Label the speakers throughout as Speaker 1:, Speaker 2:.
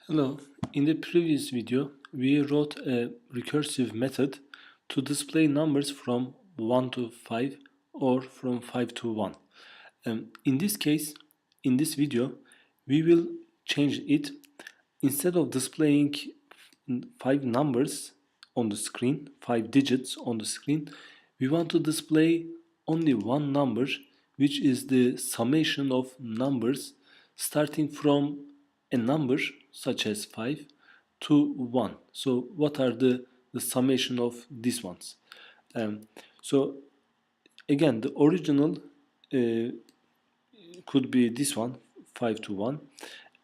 Speaker 1: Hello, in the previous video we wrote a recursive method to display numbers from 1 to 5 or from 5 to 1. In this case, in this video, we will change it. Instead of displaying 5 numbers on the screen, 5 digits on the screen, we want to display only one number, which is the summation of numbers starting from a number such as 5 to 1. So what are the summation of these ones? So again, the original could be this one, 5 to 1,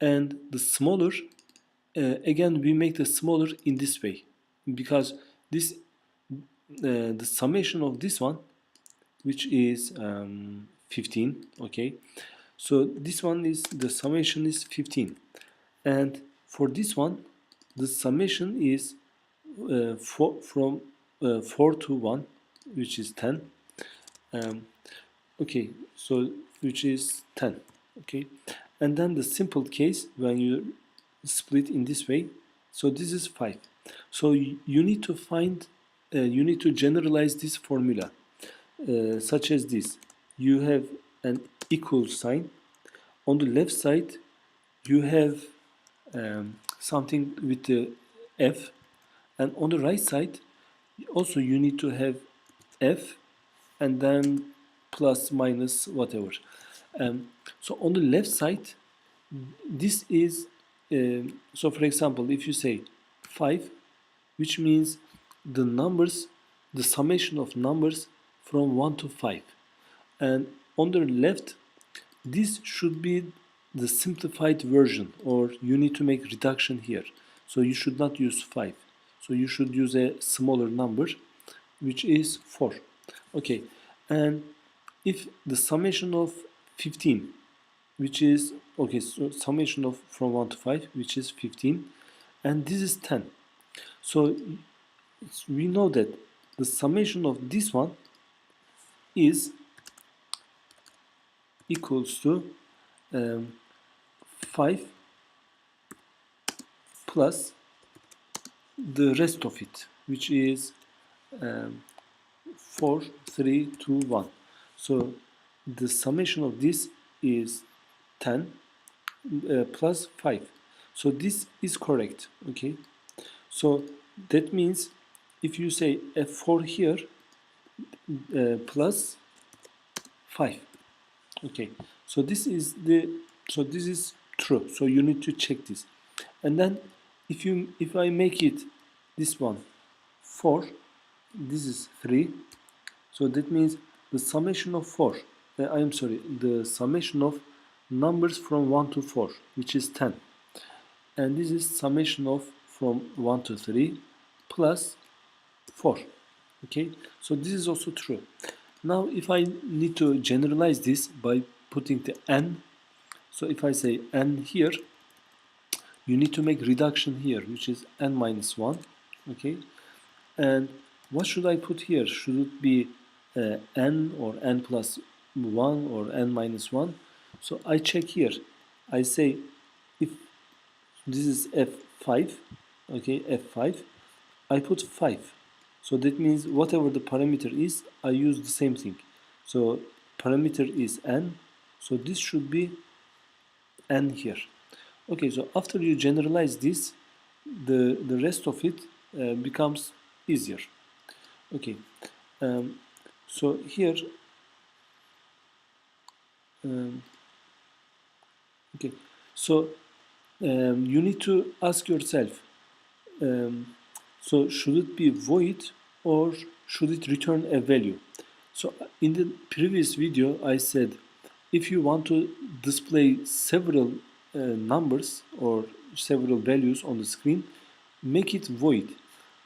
Speaker 1: and the smaller, again we make the smaller in this way, because this the summation of this one, which is 15, okay, so this one is the summation is 15, and for this one the summation is from 4 to 1, which is 10. Okay, so which is 10, okay, and then the simple case when you split in this way, so this is 5. So you need to find you need to generalize this formula, such as this. You have an equal sign on the left side, you have something with the f, and on the right side also you need to have f and then plus minus whatever. So on the left side, this is so for example, if you say 5, which means the numbers, the summation of numbers from 1 to 5, and on the left this should be the simplified version, or you need to make reduction here, so you should not use 5, so you should use a smaller number, which is 4. Okay, and if the summation of 15, which is, okay, so summation of from 1 to 5, which is 15, and this is 10, so we know that the summation of this one is equals to 5 plus the rest of it, which is 4, 3, 2, 1. So the summation of this is 10 plus 5. So this is correct, okay? So that means if you say f4 here plus 5, okay, so this is true, so you need to check this. And then if I make it this one 4, this is 3, so that means the summation of 4, I am sorry, the summation of numbers from 1 to 4, which is 10, and this is summation of from 1 to 3 plus 4, okay, so this is also true. Now if I need to generalize this by putting the n, so if I say n here, you need to make reduction here, which is n minus 1, okay, and what should I put here? Should it be n or n plus 1 or n minus 1? So I check here, I say if this is f5, okay, f5, I put 5, so that means whatever the parameter is, I use the same thing. So parameter is n, so this should be n here. Okay, so after you generalize this, the rest of it becomes easier. Okay, so here okay, so you need to ask yourself, so should it be void or should it return a value? So in the previous video I said, if you want to display several numbers or several values on the screen, make it void.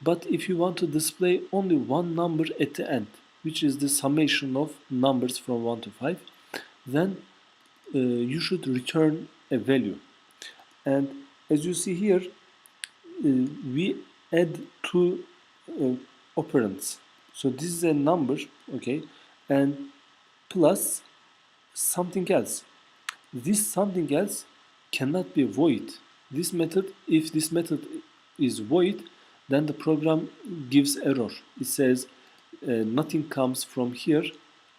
Speaker 1: But if you want to display only one number at the end, which is the summation of numbers from 1 to 5, then you should return a value. And as you see here, we add two operands. So this is a number, okay, and plus something else. This something else cannot be void. This method, if this method is void, then the program gives error. It says nothing comes from here.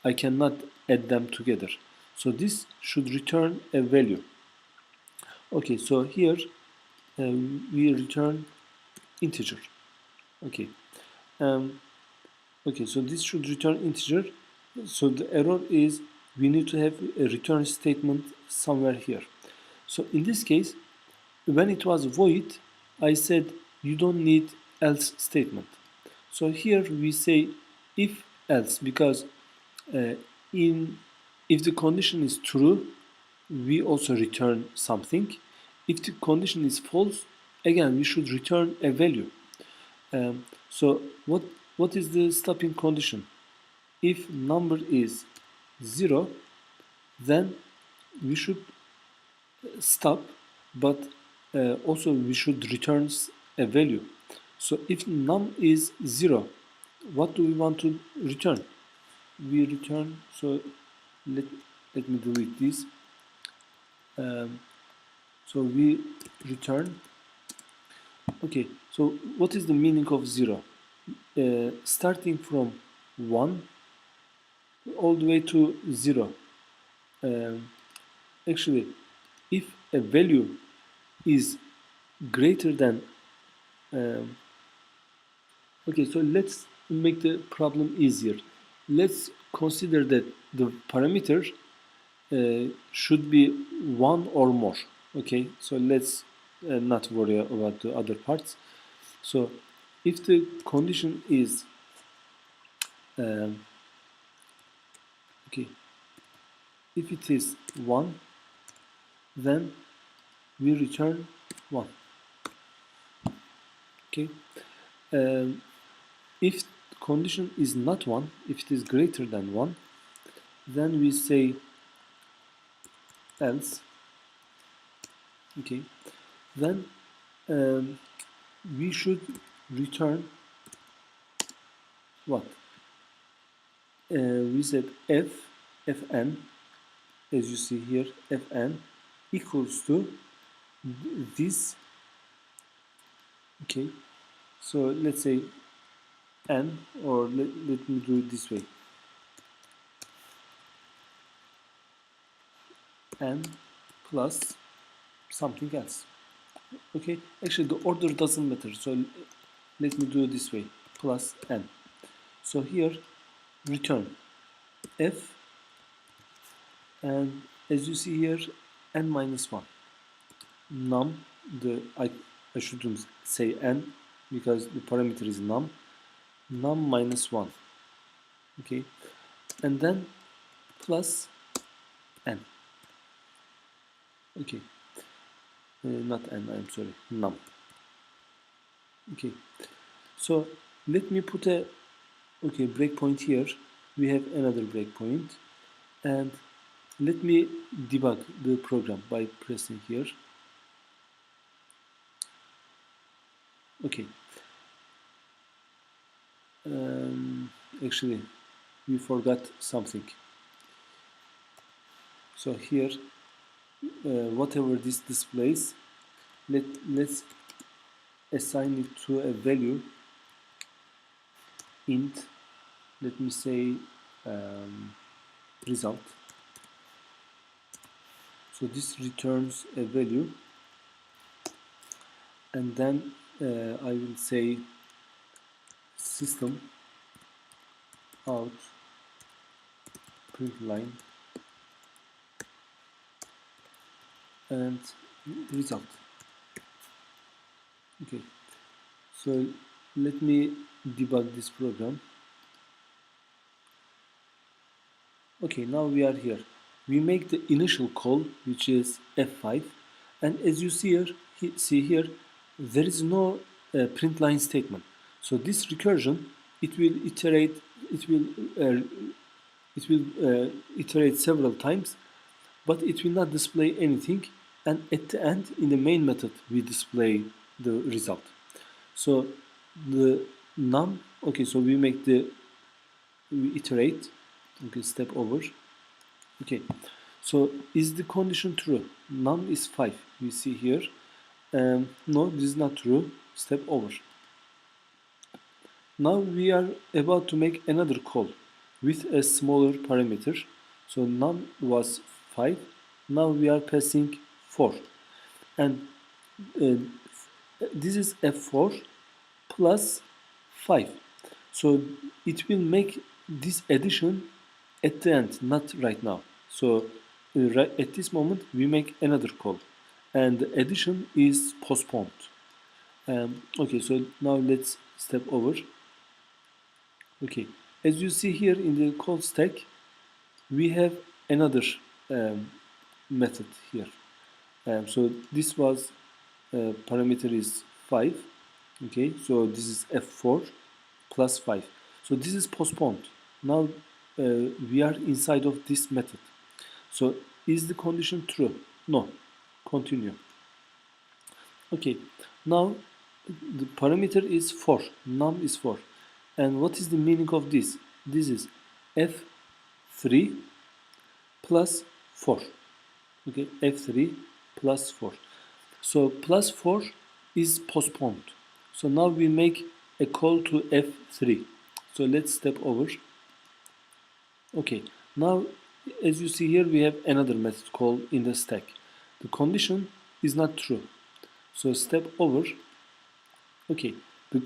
Speaker 1: I cannot add them together. So this should return a value. Okay, so here we return integer. Okay. Um, okay, so this should return integer. So the error is we need to have a return statement somewhere here. So in this case, when it was void, I said you don't need else statement. So here we say if else, because uh, in if the condition is true, we also return something. If the condition is false, again we should return a value. So what is the stopping condition? If number is 0, then we should stop, but also we should return a value. So if num is 0, what do we want to return? We return, so let, let me delete this. So we return, okay, so what is the meaning of 0? Starting from 1 all the way to 0. Actually, if a value is greater than okay, so let's make the problem easier. Let's consider that the parameter should be 1 or more. Okay, so let's not worry about the other parts. So if the condition is okay, if it is 1, then we return 1. Okay. If condition is not 1, if it is greater than 1, then we say else. Okay, then we should return what? We said fn, as you see here, fn equals to this. Okay, so let's say n, or let me do it this way, n plus something else. Okay, actually the order doesn't matter, so let me do it this way, plus n. So here return f, and as you see here, n minus 1 num, I shouldn't say n because the parameter is num minus 1. Okay, and then plus n. Okay, not n, I'm sorry, num. Okay, so let me put a breakpoint here. We have another breakpoint, and let me debug the program by pressing here. Okay, actually we forgot something. So here whatever this displays, let's assign it to a value int. Let me say result. So this returns a value, and then I will say system out print line and result. Okay, so let me debug this program. Okay, now we are here. We make the initial call, which is F5, and as you see here, there is no print line statement. So this recursion, it will iterate, iterate several times, but it will not display anything. And at the end, in the main method, we display the result. So the num, okay, so we iterate. Okay, step over. Okay, so is the condition true? Num is 5, we see here, No, this is not true. Step over. Now we are about to make another call with a smaller parameter. So num was 5. Now we are passing 4. And uh, this is f4 plus 5. So it will make this addition at the end, not right now. So right at this moment we make another call, and the addition is postponed. Okay, so now let's step over. Okay, as you see here in the call stack, we have another um, method here. So this was parameter is 5. Okay, so this is f4 plus 5. So this is postponed. Now we are inside of this method. So is the condition true? No. Continue. Okay, now the parameter is 4. Num is 4. And what is the meaning of this? This is f3 plus 4. Okay, f3 plus 4. So plus 4 is postponed. So now we make a call to f3. So let's step over. Okay, now as you see here we have another method call in the stack. The condition is not true. So step over. Okay, the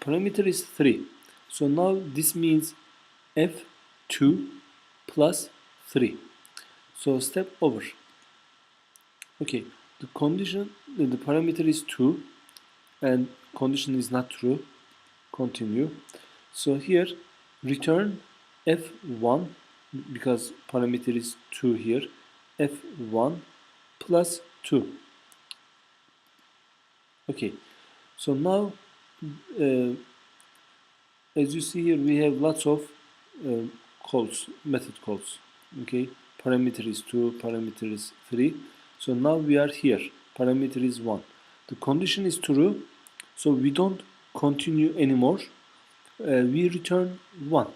Speaker 1: parameter is 3. So now this means f2 plus 3. So step over. Okay, the condition, the parameter is 2 and condition is not true. Continue. So here return f1 because parameter is 2 here, f1 plus 2. Okay, so now as you see here we have lots of method calls. Okay, parameter is 2, parameter is 3. So now we are here, parameter is 1. The condition is true, so we don't continue anymore. We return 1.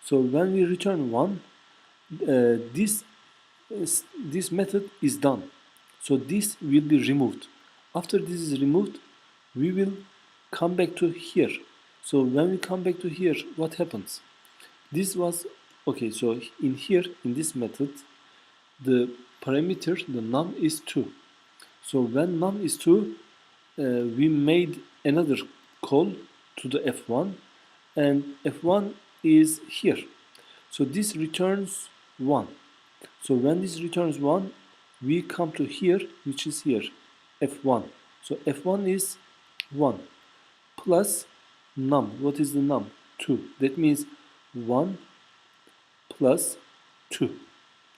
Speaker 1: So when we return 1, this method is done. So this will be removed. After this is removed, we will come back to here. So when we come back to here, what happens? This was, okay, so in here, in this method, the parameter, the num is 2. So when num is 2, we made another call to the f1, and f1 is here. So this returns 1. So when this returns 1, we come to here, which is here, f1. So f1 is 1 plus num. What is the num? 2. That means 1 plus 2.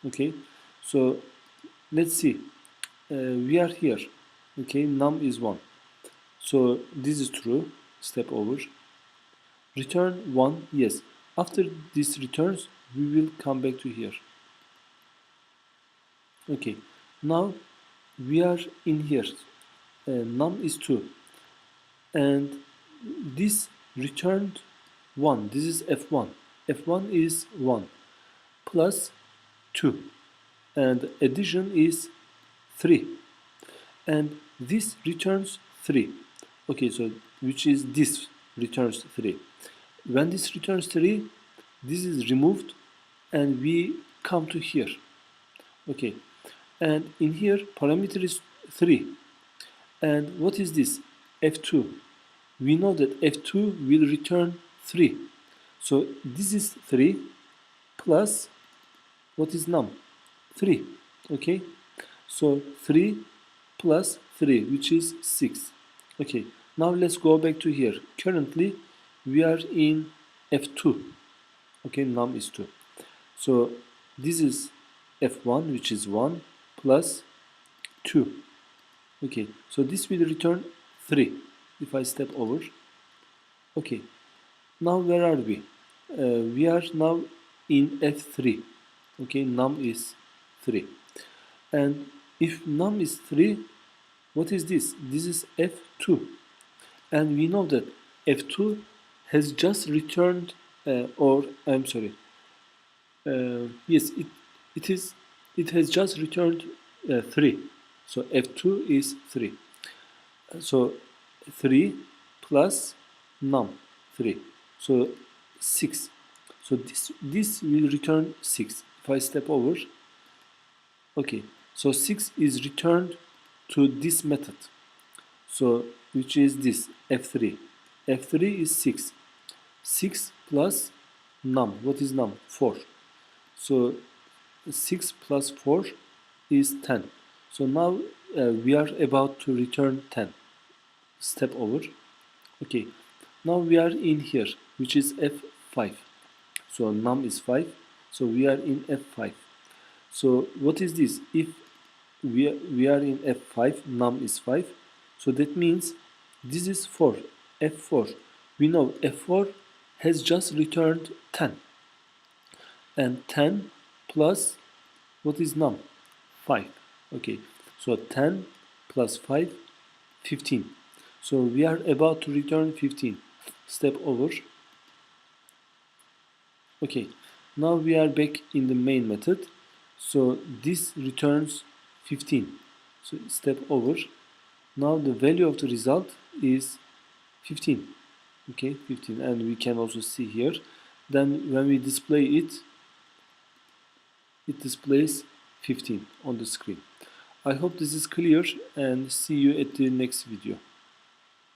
Speaker 1: Okay, so let's see. We are here. Okay, num is 1. So this is true. Step over. Return 1. Yes. After this returns, we will come back to here. Okay, now we are in here. Num is 2. And this returned 1. This is f1. f1 is 1 plus 2. And addition is 3. And this returns 3. Okay, so which is this returns 3. When this returns 3, this is removed and we come to here. Okay, and in here parameter is 3. And what is this? f2. We know that f2 will return 3. So this is 3 plus what is num? 3. Okay, so 3 plus 3, which is 6. Okay, now let's go back to here. Currently we are in f2. Okay, num is 2. So this is f1, which is 1 plus 2. Okay, so this will return 3 if I step over. Okay, now where are we? We are now in f3. Okay, num is 3. And if num is 3, what is this? This is f2. And we know that f2 has just returned, or I'm sorry, yes, it has just returned 3. So f2 is 3. So 3 plus num 3, so 6. So this will return 6. If I step over, okay, so 6 is returned to this method, so which is this f3. F3 is 6. 6 plus num, what is num? 4. So 6 plus 4 is 10. So now we are about to return 10. Step over. Okay, now we are in here, which is f5. So num is 5, so we are in f5. So what is this? If we are in f5, num is 5, so that means this is 4, f4. We know f4 has just returned 10, and 10 plus what is num? 5. Okay, so 10 plus 5, 15. So we are about to return 15. Step over. Okay, now we are back in the main method. So this returns 15. So step over. Now the value of the result is 15. Okay, 15, and we can also see here. Then when we display it, it displays 15 on the screen. I hope this is clear, and see you at the next video.